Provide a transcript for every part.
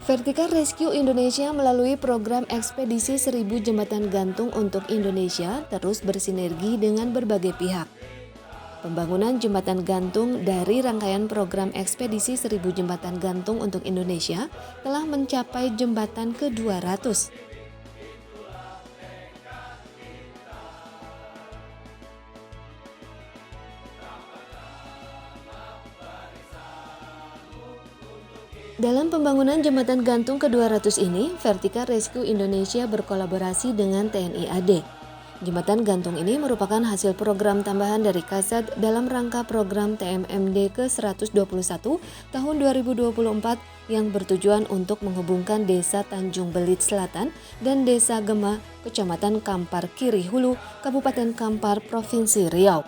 Vertical Rescue Indonesia melalui program Ekspedisi 1000 Jembatan Gantung untuk Indonesia terus bersinergi dengan berbagai pihak. Pembangunan jembatan gantung dari rangkaian program Ekspedisi 1000 Jembatan Gantung untuk Indonesia telah mencapai jembatan ke-200. Dalam pembangunan jembatan gantung ke-200 ini, Vertical Rescue Indonesia berkolaborasi dengan TNI AD. Jembatan gantung ini merupakan hasil program tambahan dari Kasat dalam rangka program TMMD ke-121 tahun 2024 yang bertujuan untuk menghubungkan Desa Tanjung Belit Selatan dan Desa Gema, Kecamatan Kampar Kiri Hulu, Kabupaten Kampar, Provinsi Riau.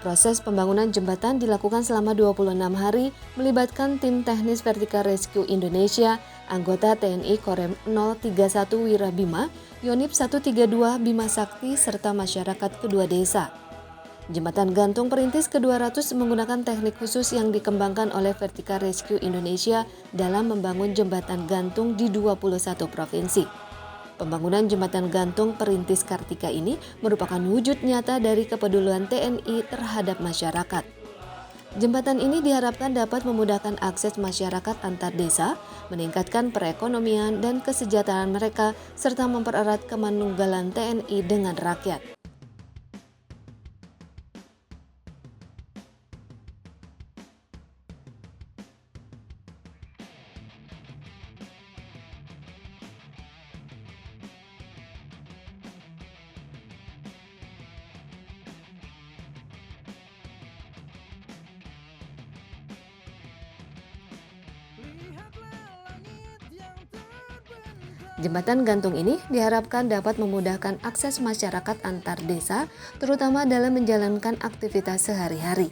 Proses pembangunan jembatan dilakukan selama 26 hari melibatkan tim teknis Vertical Rescue Indonesia, anggota TNI Korem 031 Wirabima, Yonif 132 Bima Sakti, serta masyarakat kedua desa. Jembatan gantung perintis ke-200 menggunakan teknik khusus yang dikembangkan oleh Vertical Rescue Indonesia dalam membangun jembatan gantung di 21 provinsi. Pembangunan jembatan gantung perintis Kartika ini merupakan wujud nyata dari kepedulian TNI terhadap masyarakat. Jembatan ini diharapkan dapat memudahkan akses masyarakat antar desa, meningkatkan perekonomian dan kesejahteraan mereka, serta mempererat kemanunggalan TNI dengan rakyat. Jembatan gantung ini diharapkan dapat memudahkan akses masyarakat antar desa, terutama dalam menjalankan aktivitas sehari-hari.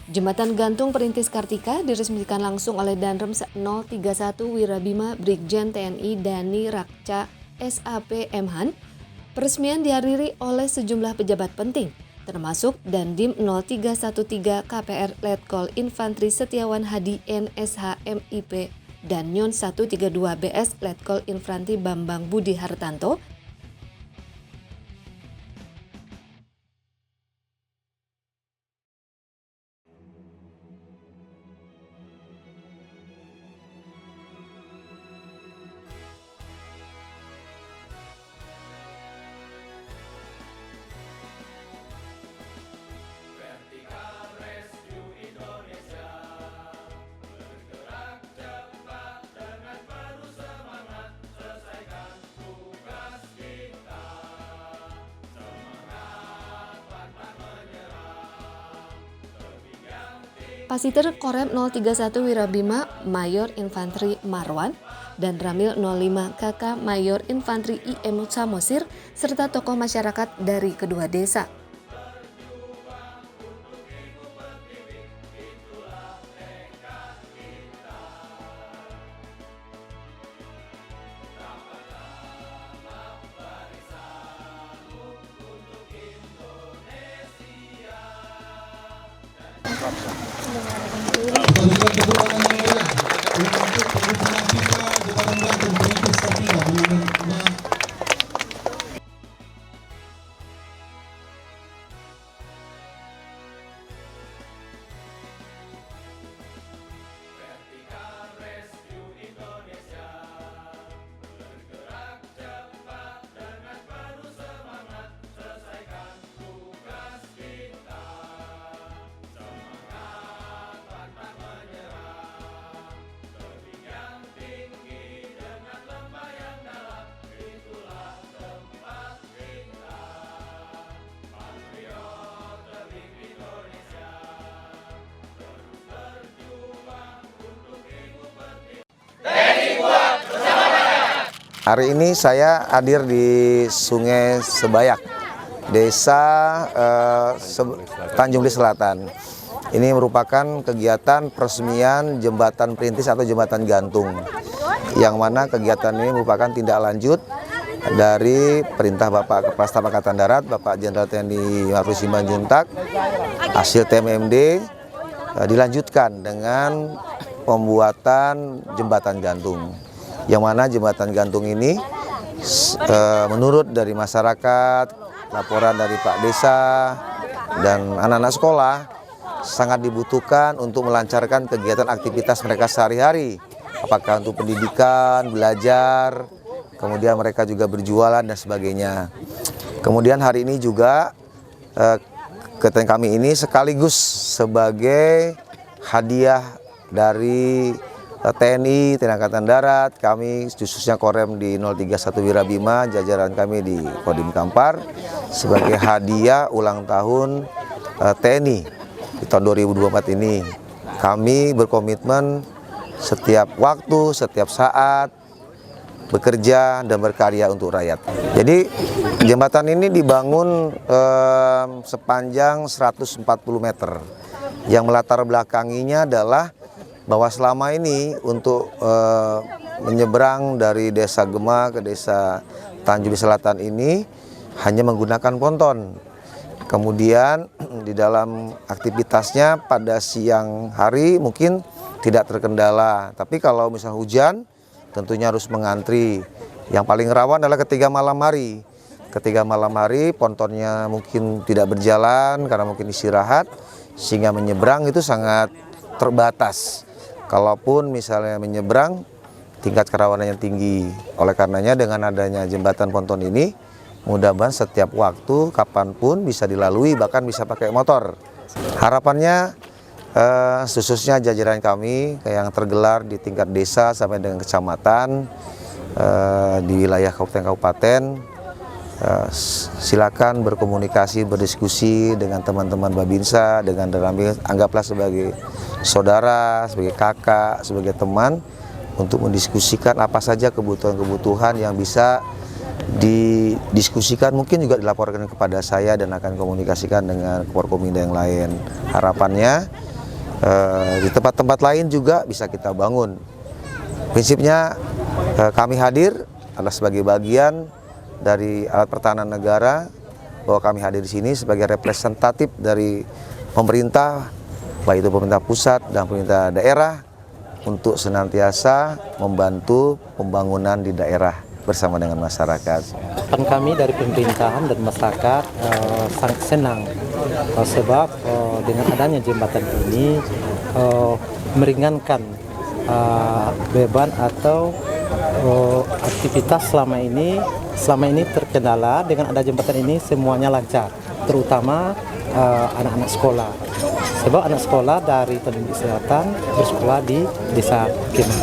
Jembatan gantung Perintis Kartika diresmikan langsung oleh Danrem 031 Wirabima Brigjen TNI Dani Rakca SAP Mhan. Peresmian dihadiri oleh sejumlah pejabat penting, termasuk Dandim 0313 KPR Letkol Infantri Setiawan Hadi NSH MIP dan Nyon 132 BS Letkol Infantri Bambang Budi Hartanto. Pasiter Korem 031 Wirabima Mayor Infantri Marwan dan Ramil 05 KK Mayor Infantri IM Samosir serta tokoh masyarakat dari kedua desa. Hari ini saya hadir di Sungai Sebayak, Desa Tanjung Priok Selatan. Ini merupakan kegiatan peresmian jembatan perintis atau jembatan gantung, yang mana kegiatan ini merupakan tindak lanjut dari perintah Bapak Kepala Staf Angkatan Darat, Bapak Jenderal TNI Maruf Simanjuntak, hasil TMMD dilanjutkan dengan pembuatan jembatan gantung. Yang mana jembatan gantung ini menurut dari masyarakat, laporan dari Pak Desa dan anak-anak sekolah sangat dibutuhkan untuk melancarkan kegiatan aktivitas mereka sehari-hari, apakah untuk pendidikan, belajar, kemudian mereka juga berjualan dan sebagainya. Kemudian hari ini juga kegiatan kami ini sekaligus sebagai hadiah dari TNI, TNI Angkatan Darat, kami khususnya Korem di 031 Wirabima, jajaran kami di Kodim Kampar, sebagai hadiah ulang tahun TNI di tahun 2024 ini. Kami berkomitmen setiap waktu, setiap saat, bekerja dan berkarya untuk rakyat. Jadi jembatan ini dibangun sepanjang 140 meter. Yang melatar belakanginya adalah bahwa selama ini untuk menyeberang dari Desa Gema ke Desa Tanjung Priok Selatan ini hanya menggunakan ponton. Kemudian di dalam aktivitasnya pada siang hari mungkin tidak terkendala, tapi kalau misal hujan tentunya harus mengantri. Yang paling rawan adalah ketika malam hari. Ketika malam hari pontonnya mungkin tidak berjalan karena mungkin istirahat, sehingga menyeberang itu sangat terbatas. Kalaupun misalnya menyeberang, tingkat kerawanannya tinggi. Oleh karenanya dengan adanya jembatan ponton ini, mudah-mudahan setiap waktu, kapanpun bisa dilalui, bahkan bisa pakai motor. Harapannya khususnya jajaran kami yang tergelar di tingkat desa sampai dengan kecamatan, di wilayah kabupaten, silakan berkomunikasi, berdiskusi dengan teman-teman Babinsa, dengan Ramil, anggaplah sebagai saudara, sebagai kakak, sebagai teman, untuk mendiskusikan apa saja kebutuhan-kebutuhan yang bisa didiskusikan, mungkin juga dilaporkan kepada saya dan akan komunikasikan dengan Forkominda yang lain. Harapannya Di tempat-tempat lain juga bisa kita bangun. Prinsipnya kami hadir adalah sebagai bagian dari alat pertahanan negara, bahwa kami hadir di sini sebagai representatif dari pemerintah, baik itu pemerintah pusat dan pemerintah daerah, untuk senantiasa membantu pembangunan di daerah bersama dengan masyarakat. Kami dari pemerintahan dan masyarakat sangat senang sebab dengan adanya jembatan ini meringankan beban atau aktivitas selama ini terkendala. Dengan ada jembatan ini semuanya lancar, terutama anak-anak sekolah. Sebab anak sekolah dari teknik kesehatan bersekolah di Desa Kemah.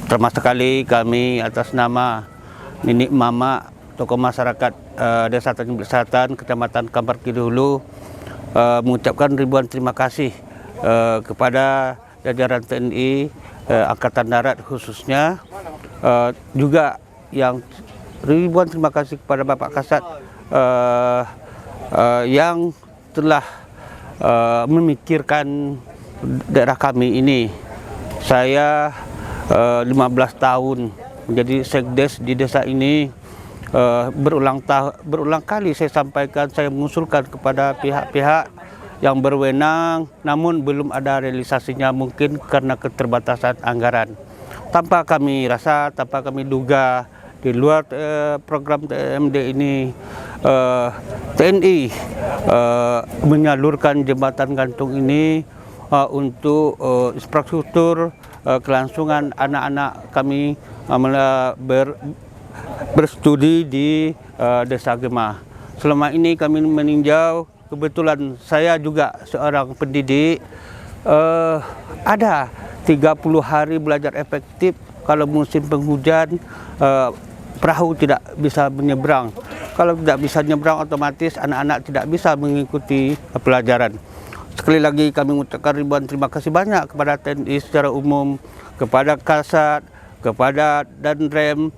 Pertama sekali kami atas nama Nini Mama, tokoh masyarakat Desa Teknik Kesehatan, Kecamatan Kampar Kidul Hulu, mengucapkan ribuan terima kasih kepada jajaran TNI Angkatan Darat khususnya, juga yang ribuan terima kasih kepada Bapak Kasat yang telah memikirkan daerah kami ini. Saya 15 tahun menjadi sekdes di desa ini. Berulang kali saya sampaikan, saya mengusulkan kepada pihak-pihak yang berwenang, namun belum ada realisasinya, mungkin karena keterbatasan anggaran. Tanpa kami rasa, tanpa kami duga, di luar program TMD ini, TNI menyalurkan jembatan gantung ini untuk infrastruktur kelangsungan anak-anak kami berstudi di Desa Kemah. Selama ini kami meninjau, kebetulan saya juga seorang pendidik, ada 30 hari belajar efektif. Kalau musim penghujan, perahu tidak bisa menyeberang. Kalau tidak bisa menyeberang, otomatis anak-anak tidak bisa mengikuti pelajaran. Sekali lagi kami mengucapkan ribuan terima kasih banyak kepada TNI secara umum, kepada Kasat, kepada Danrem,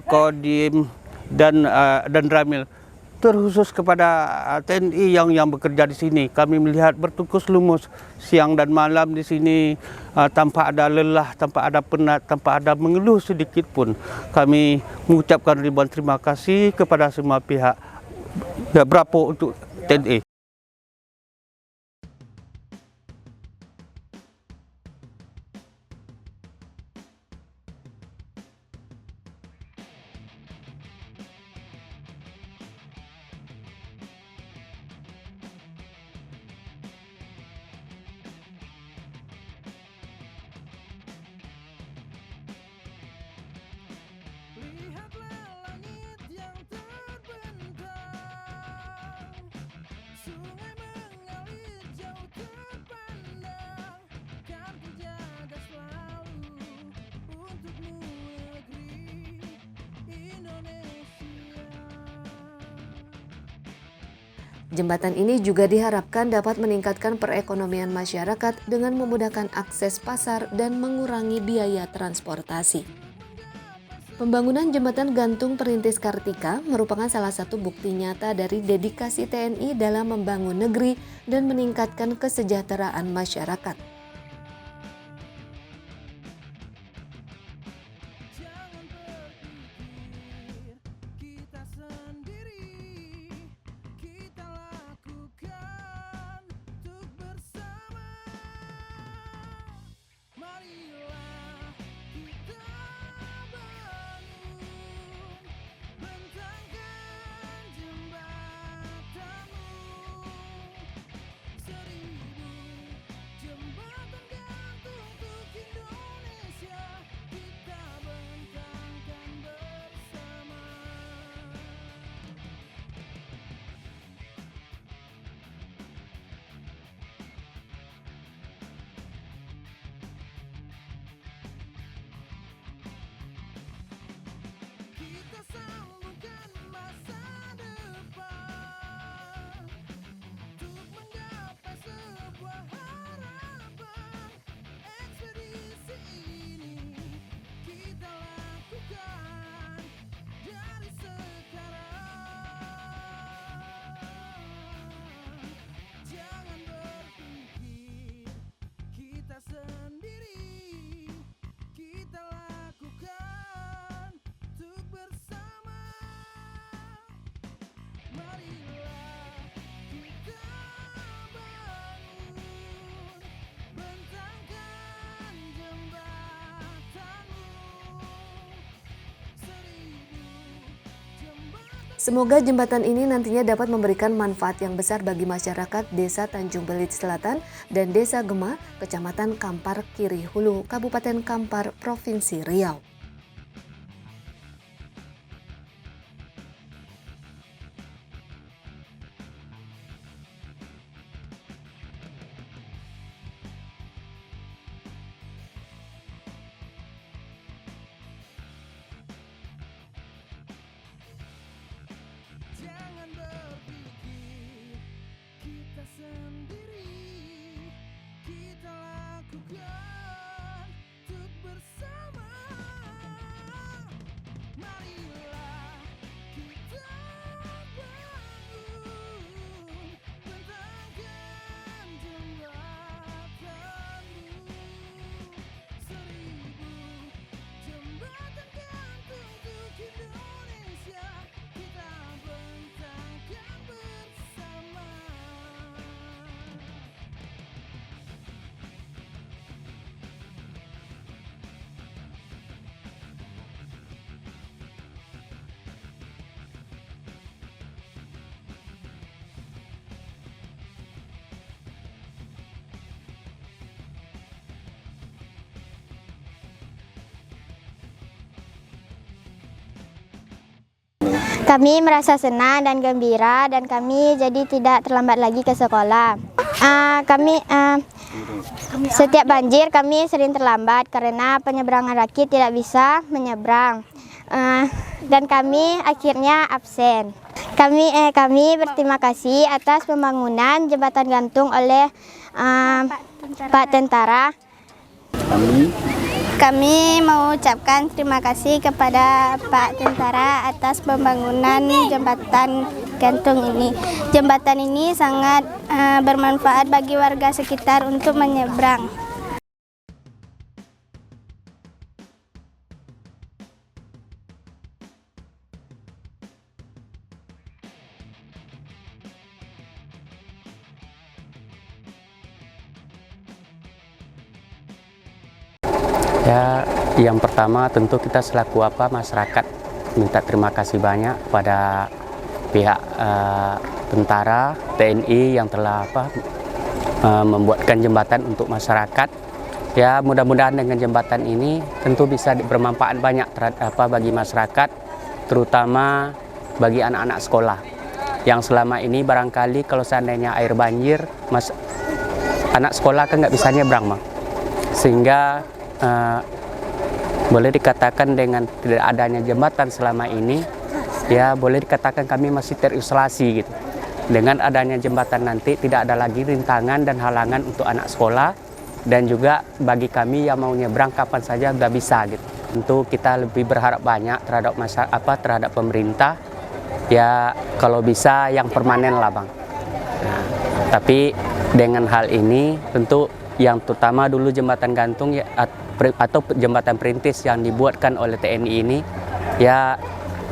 Kodim, dan Ramil. Terkhusus kepada TNI yang bekerja di sini. Kami melihat bertukus lumus siang dan malam di sini, tanpa ada lelah, tanpa ada penat, tanpa ada mengeluh sedikit pun. Kami mengucapkan ribuan terima kasih kepada semua pihak. Bravo untuk TNI. Lihatlah langit yang terbentang, sungai mengalir jauh terpandang, kan terjaga selalu untukmu negeri Indonesia. Jembatan ini juga diharapkan dapat meningkatkan perekonomian masyarakat dengan memudahkan akses pasar dan mengurangi biaya transportasi. Pembangunan jembatan gantung perintis Kartika merupakan salah satu bukti nyata dari dedikasi TNI dalam membangun negeri dan meningkatkan kesejahteraan masyarakat. Jangan berpikir kita sendiri, kita lakukan untuk bersama. Marilah kita bangun, bentangkan jembatanmu, 1000 jembatan. Semoga jembatan ini nantinya dapat memberikan manfaat yang besar bagi masyarakat Desa Tanjung Belit Selatan dan Desa Gema, Kecamatan Kampar Kiri Hulu, Kabupaten Kampar, Provinsi Riau. Jangan berpikir kita sendiri, kita lakukan untuk bersama. Marilah kita bangun, bentangkan jembatanmu. 1000 jembatan gantung untuk Indonesia, kita bentangkan bersama. Kami merasa senang dan gembira dan kami jadi tidak terlambat lagi ke sekolah. Setiap banjir kami sering terlambat karena penyeberangan rakit tidak bisa menyeberang. Dan kami akhirnya absen. Kami berterima kasih atas pembangunan jembatan gantung oleh Pak Tentara. Kami mengucapkan terima kasih kepada Pak Tentara atas pembangunan jembatan gantung ini. Jembatan ini sangat bermanfaat bagi warga sekitar untuk menyeberang. Ya, yang pertama tentu kita selaku masyarakat minta terima kasih banyak pada pihak tentara, TNI yang telah membuatkan jembatan untuk masyarakat. Ya, mudah-mudahan dengan jembatan ini tentu bisa bermanfaat banyak bagi masyarakat, terutama bagi anak-anak sekolah. Yang selama ini barangkali kalau seandainya air banjir, anak sekolah kan nggak bisa nyebrang, Bang. Sehingga boleh dikatakan dengan tidak adanya jembatan selama ini, ya boleh dikatakan kami masih terisolasi gitu. Dengan adanya jembatan nanti tidak ada lagi rintangan dan halangan untuk anak sekolah, dan juga bagi kami yang mau nyebrang kapan saja udah bisa gitu. Tentu kita lebih berharap banyak terhadap terhadap pemerintah, ya kalau bisa yang permanen lah, Bang. Nah, tapi dengan hal ini tentu yang terutama dulu jembatan gantung ya, atau jembatan perintis yang dibuatkan oleh TNI ini, ya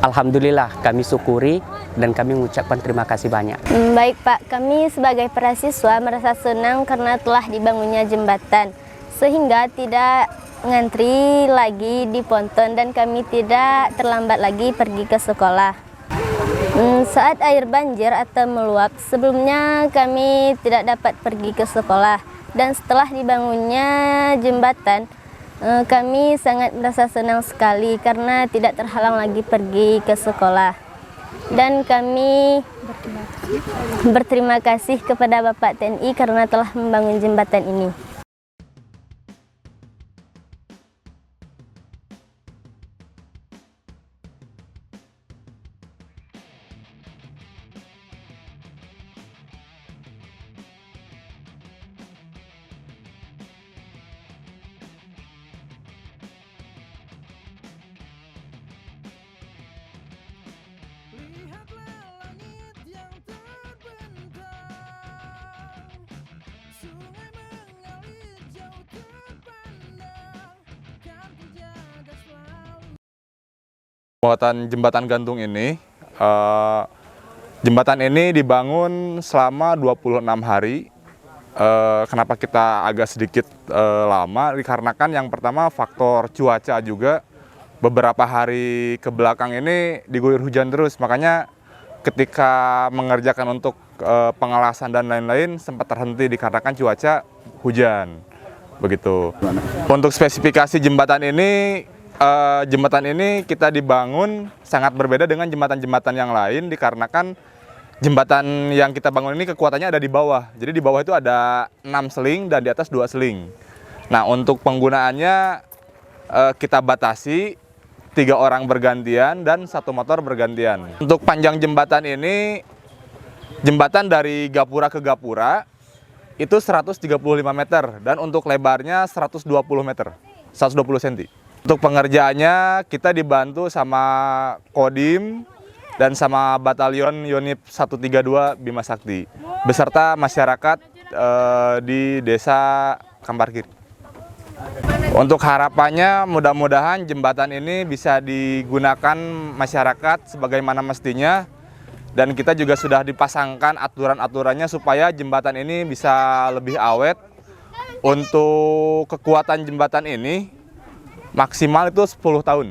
alhamdulillah kami syukuri dan kami mengucapkan terima kasih banyak. Baik Pak, kami sebagai para siswa merasa senang karena telah dibangunnya jembatan, sehingga tidak ngantri lagi di ponton dan kami tidak terlambat lagi pergi ke sekolah. Saat air banjir atau meluap, sebelumnya kami tidak dapat pergi ke sekolah. Dan setelah dibangunnya jembatan, kami sangat merasa senang sekali karena tidak terhalang lagi pergi ke sekolah. Dan kami berterima kasih kepada Bapak TNI karena telah membangun jembatan ini. Lihatlah langit yang terbentang, sungai mengalir jauh terpandang, kan terjaga selalu. Pembuatan jembatan gantung ini, jembatan ini dibangun selama 26 hari. Kenapa kita agak sedikit lama? Dikarenakan yang pertama faktor cuaca juga. Beberapa hari ke belakang ini diguyur hujan terus, makanya ketika mengerjakan untuk pengelasan dan lain-lain sempat terhenti dikarenakan cuaca hujan. Begitu. Untuk spesifikasi jembatan ini kita dibangun sangat berbeda dengan jembatan-jembatan yang lain dikarenakan jembatan yang kita bangun ini kekuatannya ada di bawah. Jadi di bawah itu ada 6 seling dan di atas 2 seling. Nah, untuk penggunaannya kita batasi 3 orang bergantian dan 1 motor bergantian. Untuk panjang jembatan ini, jembatan dari gapura ke gapura itu 135 meter dan untuk lebarnya 120 meter, 120 cm. Untuk pengerjaannya kita dibantu sama Kodim dan sama Batalion Yonip 132 Bima Sakti beserta masyarakat di Desa Kamparkiri. Untuk harapannya mudah-mudahan jembatan ini bisa digunakan masyarakat sebagaimana mestinya dan kita juga sudah dipasangkan aturan-aturannya supaya jembatan ini bisa lebih awet. Untuk kekuatan jembatan ini maksimal itu 10 tahun.